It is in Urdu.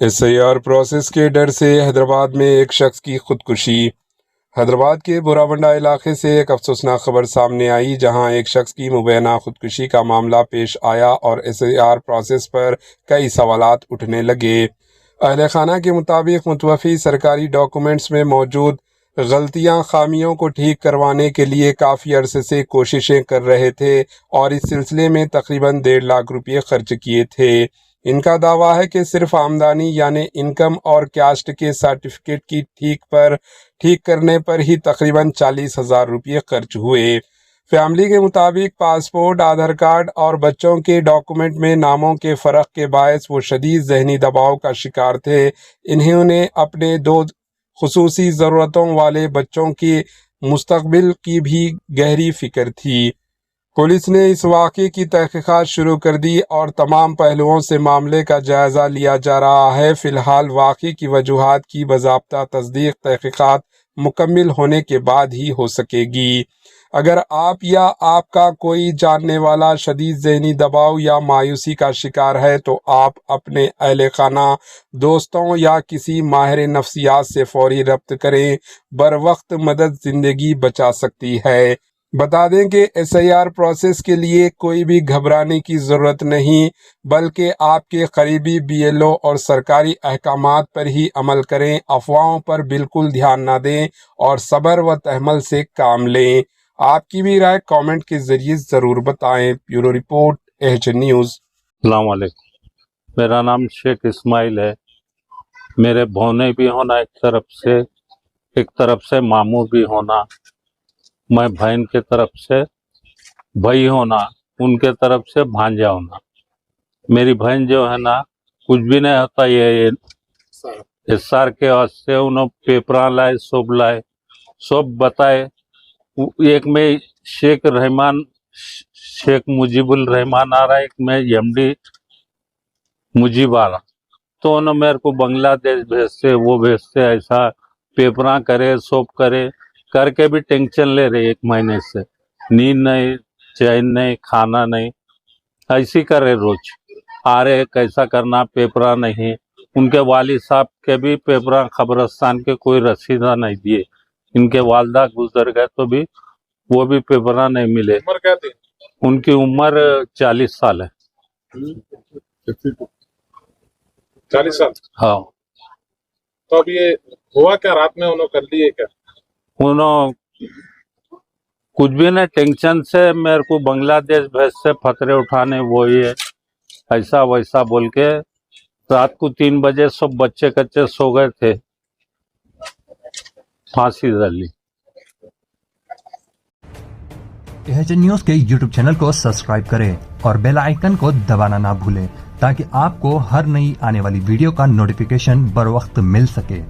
SIR پروسیس کے ڈر سے حیدرآباد میں ایک شخص کی خودکشی۔ حیدرآباد کے بوراونڈا علاقے سے ایک افسوسناک خبر سامنے آئی، جہاں ایک شخص کی مبینہ خودکشی کا معاملہ پیش آیا اور SIR پروسیس پر کئی سوالات اٹھنے لگے۔ اہل خانہ کے مطابق متوفی سرکاری ڈاکومنٹس میں موجود غلطیاں خامیوں کو ٹھیک کروانے کے لیے کافی عرصے سے کوششیں کر رہے تھے اور اس سلسلے میں تقریباً 1.5 لاکھ روپے خرچ کیے تھے۔ ان کا دعویٰ ہے کہ صرف آمدنی یعنی انکم اور کاسٹ کے سرٹیفکیٹ کی ٹھیک کرنے پر ہی تقریباً 40,000 روپے خرچ ہوئے۔ فیملی کے مطابق پاسپورٹ، آدھار کارڈ اور بچوں کے ڈاکومنٹ میں ناموں کے فرق کے باعث وہ شدید ذہنی دباؤ کا شکار تھے۔ انہوں نے اپنے 2 خصوصی ضرورتوں والے بچوں کے مستقبل کی بھی گہری فکر تھی۔ پولیس نے اس واقعے کی تحقیقات شروع کر دی اور تمام پہلوؤں سے معاملے کا جائزہ لیا جا رہا ہے۔ فی الحال واقعے کی وجوہات کی باضابطہ تصدیق تحقیقات مکمل ہونے کے بعد ہی ہو سکے گی۔ اگر آپ یا آپ کا کوئی جاننے والا شدید ذہنی دباؤ یا مایوسی کا شکار ہے تو آپ اپنے اہل خانہ، دوستوں یا کسی ماہر نفسیات سے فوری رابطہ کریں۔ بروقت مدد زندگی بچا سکتی ہے۔ بتا دیں کہ SIR پروسیس کے لیے کوئی بھی گھبرانے کی ضرورت نہیں، بلکہ آپ کے قریبی BLO اور سرکاری احکامات پر ہی عمل کریں۔ افواہوں پر بالکل دھیان نہ دیں اور صبر و تحمل سے کام لیں۔ آپ کی بھی رائے کامنٹ کے ذریعے ضرور بتائیں۔ Bureau report AHN news. السلام علیکم، میرا نام شیخ اسماعیل ہے۔ میرے بھونے بھی ہونا ایک طرف سے ماموں بھی ہونا، میں بہن کے طرف سے بھائی ہونا، ان کے طرف سے بھانجا ہونا۔ میری بہن جو ہے نا کچھ بھی نہیں ہوتا، یہ SR کے واسطے انہوں پیپراں لائے، سب بتائے۔ ایک میں شیخ مجیب الرحمان آ رہا ہے، ایک میں MD مجیب آ رہا، تو انہوں میرے کو بنگلہ دیش بھیجتے، وہ بھیجتے، ایسا پیپراں کرے، سب کرے، کر کے بھی ٹینشن لے رہے 1 مہینے سے، نیند نہیں، چین نہیں، کھانا نہیں، ایسی کر رہے روز آ رہے۔ کیسا کرنا، پیپراں نہیں، ان کے والد صاحب کے بھی پیپراں قبرستان کے کوئی رسیدہ نہیں دیے، ان کے والدہ گزر گئے تو بھی وہ بھی پیپراں نہیں ملے۔ عمر کیا تھی؟ ان کی عمر 40 سال ہے۔ 40 سال؟ ہاں۔ تو اب یہ ہوا کیا، رات میں انہوں کر لیے کیا؟ انہوں کچھ بھی نہیں، ٹینشن سے میرے کو بنگلہ دیش بھیجتے، پتھرے اٹھانے، وہی ہے ایسا ویسا بول کے۔ رات کو 3 بجے سب بچے کچے سو گئے تھے، پھانسی ڈالی۔ AHN نیوز کے YouTube چینل کو سبسکرائب کریں اور بیل آئیکن کو دبانا نہ بھولیں تاکہ آپ کو ہر نئی آنے والی ویڈیو کا نوٹیفیکیشن بر وقت مل سکے۔